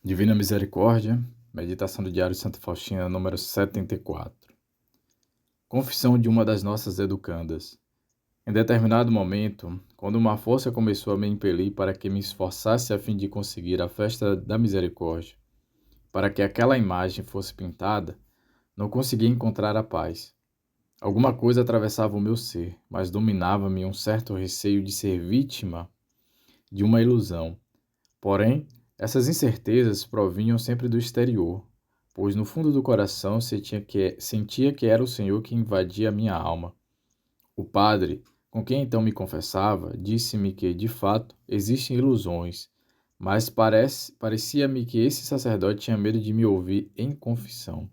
Divina Misericórdia, meditação do Diário de Santa Faustina, número 74. Confissão de uma das nossas educandas. Em determinado momento, quando uma força começou a me impelir para que me esforçasse a fim de conseguir a festa da misericórdia, para que aquela imagem fosse pintada, não conseguia encontrar a paz. Alguma coisa atravessava o meu ser, mas dominava-me um certo receio de ser vítima de uma ilusão. Porém, essas incertezas provinham sempre do exterior, pois no fundo do coração sentia que era o Senhor que invadia a minha alma. O padre, com quem então me confessava, disse-me que, de fato, existem ilusões, mas parecia-me que esse sacerdote tinha medo de me ouvir em confissão.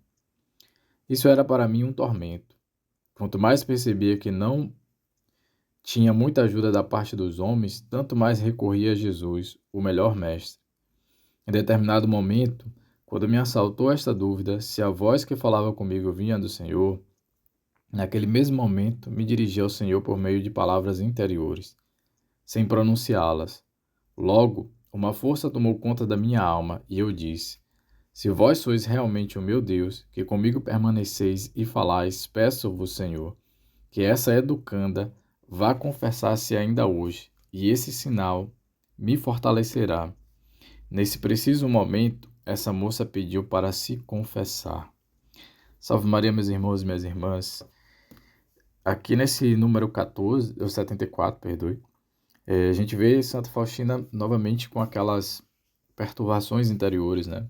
Isso era para mim um tormento. Quanto mais percebia que não tinha muita ajuda da parte dos homens, tanto mais recorria a Jesus, o melhor mestre. Em determinado momento, quando me assaltou esta dúvida se a voz que falava comigo vinha do Senhor, naquele mesmo momento me dirigi ao Senhor por meio de palavras interiores, sem pronunciá-las. Logo, uma força tomou conta da minha alma e eu disse: Se vós sois realmente o meu Deus, que comigo permaneceis e falais, peço-vos, Senhor, que essa educanda vá confessar-se ainda hoje, e esse sinal me fortalecerá. Nesse preciso momento, essa moça pediu para se confessar. Salve Maria, meus irmãos e minhas irmãs. Aqui nesse número 14, ou 74, perdoe, a gente vê Santa Faustina novamente com aquelas perturbações interiores, né?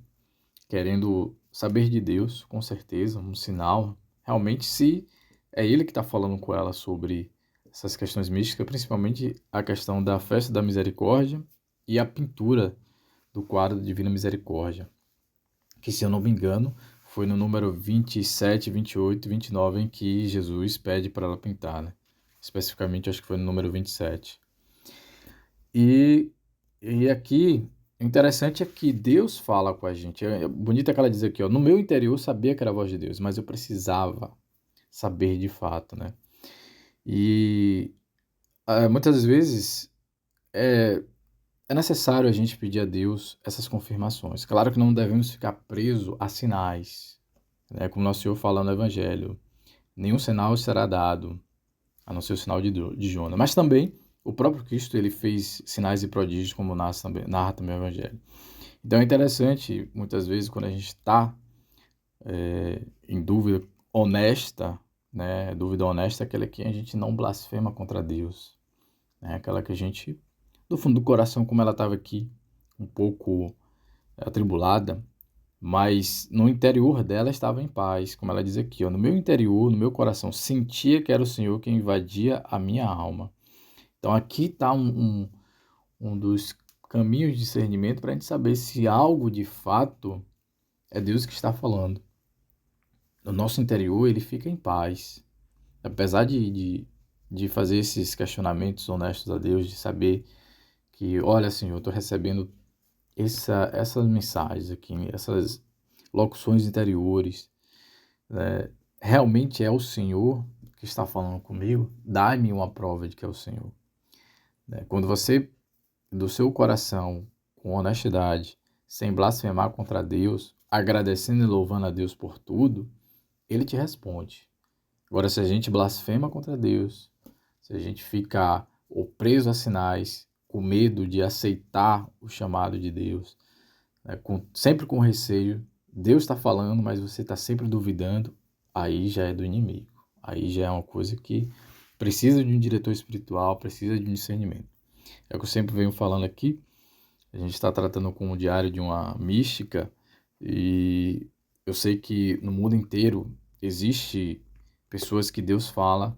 Querendo saber de Deus, com certeza, um sinal. Realmente, se é ele que está falando com ela sobre essas questões místicas, principalmente a questão da festa da misericórdia e a pintura do quadro Divina Misericórdia, que, se eu não me engano, foi no número 27, 28 e 29 em que Jesus pede para ela pintar, né? Especificamente, acho que foi no número 27. E aqui, o interessante é que Deus fala com a gente. É bonito que ela diz aqui, ó, no meu interior eu sabia que era a voz de Deus, mas eu precisava saber de fato, né? E muitas vezes é, é necessário a gente pedir a Deus essas confirmações. Claro que não devemos ficar presos a sinais, né? Como nosso Senhor fala no Evangelho, nenhum sinal será dado, a não ser o sinal de Jona. Mas também o próprio Cristo ele fez sinais e prodígios, como narra também o Evangelho. Então é interessante, muitas vezes, quando a gente está em dúvida honesta, né? Dúvida honesta é aquela que a gente não blasfema contra Deus, né? Aquela que a gente, do fundo do coração, como ela estava aqui, um pouco atribulada, mas no interior dela estava em paz, como ela diz aqui, ó, no meu interior, no meu coração, sentia que era o Senhor que invadia a minha alma. Então aqui está um dos caminhos de discernimento para a gente saber se algo de fato é Deus que está falando. No nosso interior ele fica em paz, apesar de fazer esses questionamentos honestos a Deus, de saber que, olha, Senhor, eu estou recebendo essas mensagens aqui, essas locuções interiores, né? Realmente é o Senhor que está falando comigo? Dá-me uma prova de que é o Senhor, né? Quando você, do seu coração, com honestidade, sem blasfemar contra Deus, agradecendo e louvando a Deus por tudo, Ele te responde. Agora, se a gente blasfema contra Deus, se a gente fica ou preso a sinais, com medo de aceitar o chamado de Deus, né, sempre com receio, Deus está falando, mas você está sempre duvidando, aí já é do inimigo. Aí já é uma coisa que precisa de um diretor espiritual, precisa de um discernimento. É o que eu sempre venho falando aqui. A gente está tratando com o diário de uma mística e eu sei que no mundo inteiro existe pessoas que Deus fala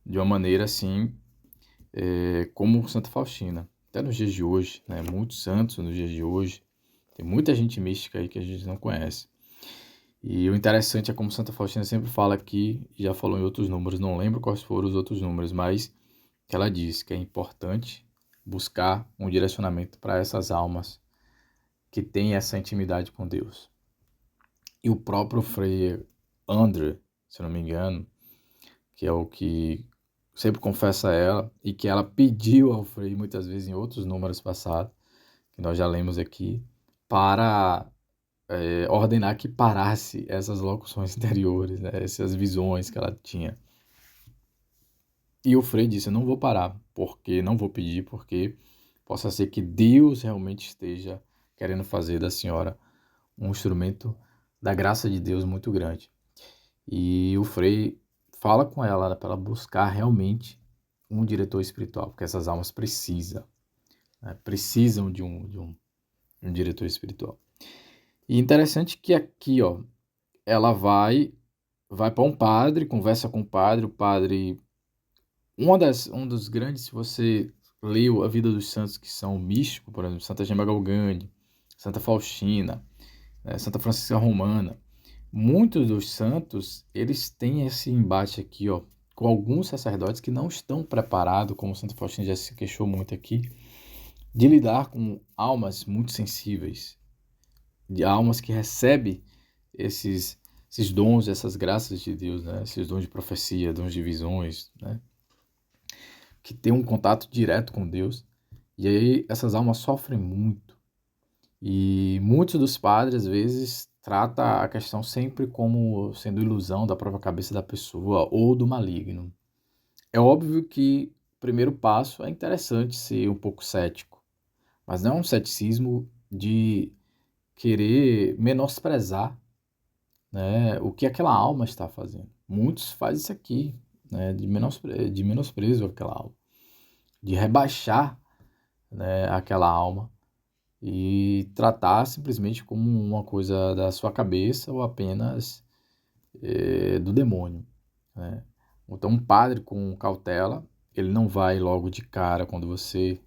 de uma maneira assim, como Santa Faustina. Até nos dias de hoje, né? Muitos santos nos dias de hoje. Tem muita gente mística aí que a gente não conhece. E o interessante é como Santa Faustina sempre fala aqui, já falou em outros números, não lembro quais foram os outros números, mas que ela diz que é importante buscar um direcionamento para essas almas que têm essa intimidade com Deus. E o próprio Frei André, se não me engano, que é o que sempre confessa a ela, e que ela pediu ao Frei muitas vezes em outros números passados, que nós já lemos aqui, para ordenar que parasse essas locuções interiores, né? Essas visões que ela tinha. E o Frei disse: eu não vou parar, porque não vou pedir, porque possa ser que Deus realmente esteja querendo fazer da senhora um instrumento da graça de Deus muito grande. E o Frei fala com ela, né, para ela buscar realmente um diretor espiritual, porque essas almas precisam, né, precisam de um diretor espiritual. E interessante que aqui, ó, ela vai para um padre, conversa com o padre, um dos grandes, se você leu a vida dos santos que são místicos, por exemplo, Santa Gemma Galgani, Santa Faustina, Santa Francisca Romana, muitos dos santos, eles têm esse embate aqui, ó, com alguns sacerdotes que não estão preparados, como Santa Faustina já se queixou muito aqui, de lidar com almas muito sensíveis, de almas que recebem esses dons, essas graças de Deus, né? Esses dons de profecia, dons de visões, né? Que tem um contato direto com Deus. E aí essas almas sofrem muito. E muitos dos padres, às vezes, trata a questão sempre como sendo ilusão da própria cabeça da pessoa ou do maligno. É óbvio que o primeiro passo é interessante ser um pouco cético, mas não é um ceticismo de querer menosprezar, né, o que aquela alma está fazendo. Muitos fazem isso aqui, né, de menosprezo àquela alma, de rebaixar, né, aquela alma e tratar simplesmente como uma coisa da sua cabeça ou apenas do demônio, né? Então, um padre com cautela, ele não vai logo de cara quando você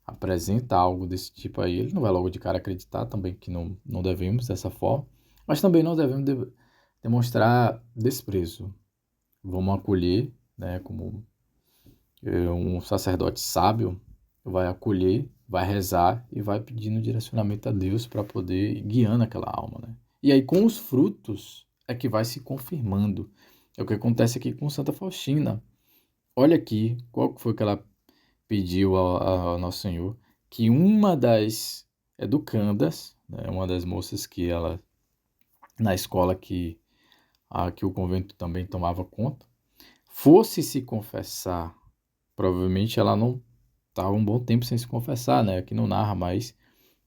apresenta algo desse tipo aí, ele não vai logo de cara acreditar também que não devemos dessa forma, mas também não devemos demonstrar desprezo. Vamos acolher, né, como um sacerdote sábio vai acolher, vai rezar e vai pedindo direcionamento a Deus para poder ir guiando aquela alma, né? E aí com os frutos é que vai se confirmando. É o que acontece aqui com Santa Faustina. Olha aqui, qual foi que ela pediu ao Nosso Senhor? Que uma das educandas, né, uma das moças que ela, na escola que o convento também tomava conta, fosse se confessar. Provavelmente ela não estava um bom tempo sem se confessar, né? Aqui não narra, mas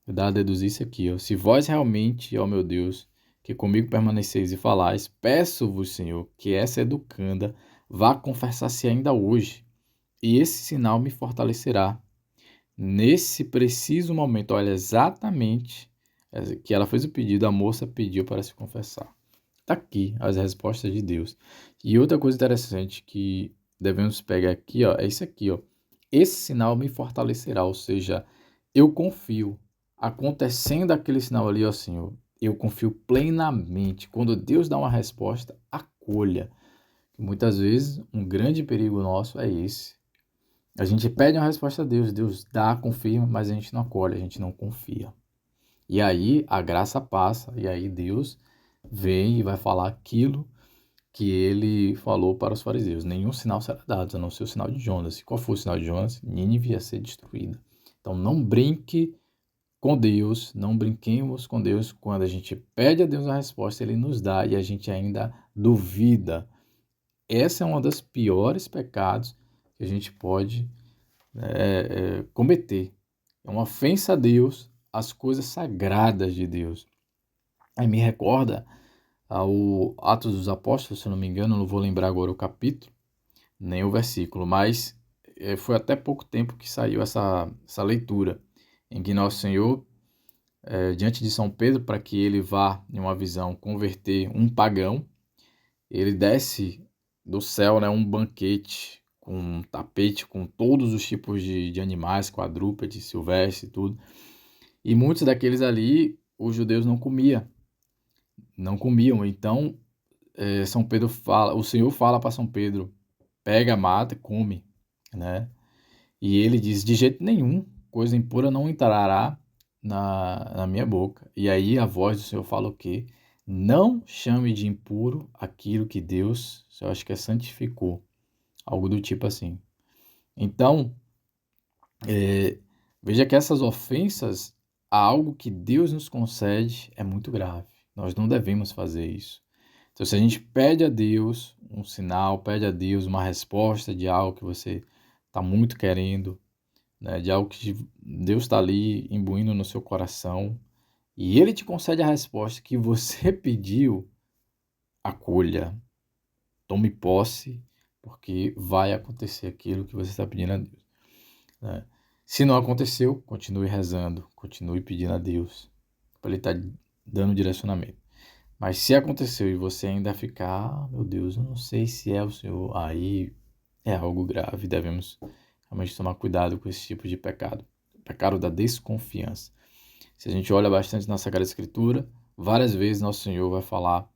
dá a deduzir isso aqui, ó. Se vós realmente, ó meu Deus, que comigo permaneceis e falais, peço-vos, Senhor, que essa educanda vá confessar-se ainda hoje, e esse sinal me fortalecerá. Nesse preciso momento, olha, exatamente que ela fez o pedido, a moça pediu para se confessar. Está aqui as respostas de Deus. E outra coisa interessante que devemos pegar aqui, ó, é isso aqui, ó. Esse sinal me fortalecerá, ou seja, eu confio. Acontecendo aquele sinal ali, ó, Senhor, eu confio plenamente. Quando Deus dá uma resposta, acolha. Muitas vezes, um grande perigo nosso é esse. A gente pede uma resposta a Deus, Deus dá, confirma, mas a gente não acolhe, a gente não confia. E aí a graça passa, e aí Deus vem e vai falar aquilo que ele falou para os fariseus. Nenhum sinal será dado, a não ser o sinal de Jonas. E qual foi o sinal de Jonas? Nínive ia ser destruída. Então não brinque com Deus, não brinquemos com Deus. Quando a gente pede a Deus a resposta, ele nos dá e a gente ainda duvida. Essa é uma das piores pecados que a gente pode cometer. É uma ofensa a Deus, às coisas sagradas de Deus. Aí me recorda ao Atos dos Apóstolos, se eu não me engano, não vou lembrar agora o capítulo, nem o versículo, mas foi até pouco tempo que saiu essa leitura, em que Nosso Senhor, diante de São Pedro, para que ele vá, em uma visão, converter um pagão, ele desce do céu, né, um banquete com um tapete com todos os tipos de animais, quadrúpedes, silvestres e tudo. E muitos daqueles ali, os judeus não comiam. Então, São Pedro fala, o Senhor fala para São Pedro, pega, mata, come, né? E ele diz, de jeito nenhum, coisa impura não entrará na minha boca. E aí a voz do Senhor fala o quê? Não chame de impuro aquilo que Deus, eu acho que santificou. Algo do tipo assim. Então, veja que essas ofensas, algo que Deus nos concede é muito grave. Nós não devemos fazer isso. Então, se a gente pede a Deus um sinal, pede a Deus uma resposta de algo que você está muito querendo, né, de algo que Deus está ali imbuindo no seu coração, e Ele te concede a resposta que você pediu, acolha, tome posse, porque vai acontecer aquilo que você está pedindo a Deus, né? Se não aconteceu, continue rezando, continue pedindo a Deus, para Ele estar dando direcionamento. Mas se aconteceu e você ainda ficar, meu Deus, eu não sei se é o Senhor, aí é algo grave, devemos realmente tomar cuidado com esse tipo de pecado, o pecado da desconfiança. Se a gente olha bastante na Sagrada Escritura, várias vezes nosso Senhor vai falar,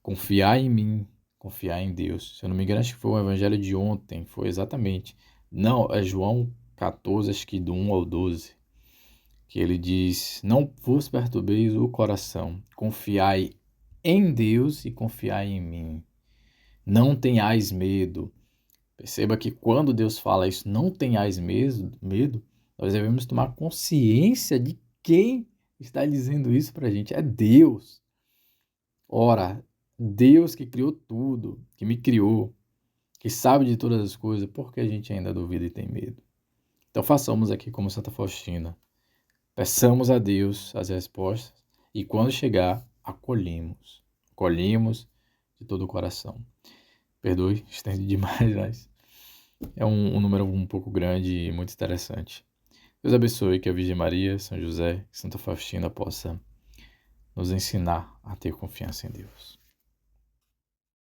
confiar em mim, confiar em Deus. Se eu não me engano, acho que foi o evangelho de ontem, foi exatamente. Não, é João 14, acho que do 1 ao 12, que ele diz, não vos perturbeis o coração, confiai em Deus e confiai em mim. Não tenhais medo. Perceba que quando Deus fala isso, não tenhais medo, nós devemos tomar consciência de quem está dizendo isso para a gente. É Deus. Ora, Deus que criou tudo, que me criou, que sabe de todas as coisas, por que a gente ainda duvida e tem medo? Então façamos aqui como Santa Faustina. Peçamos a Deus as respostas e quando chegar, acolhemos. Acolhemos de todo o coração. Perdoe, estende demais, mas é um número um pouco grande e muito interessante. Deus abençoe, que a Virgem Maria, São José e Santa Faustina possa nos ensinar a ter confiança em Deus.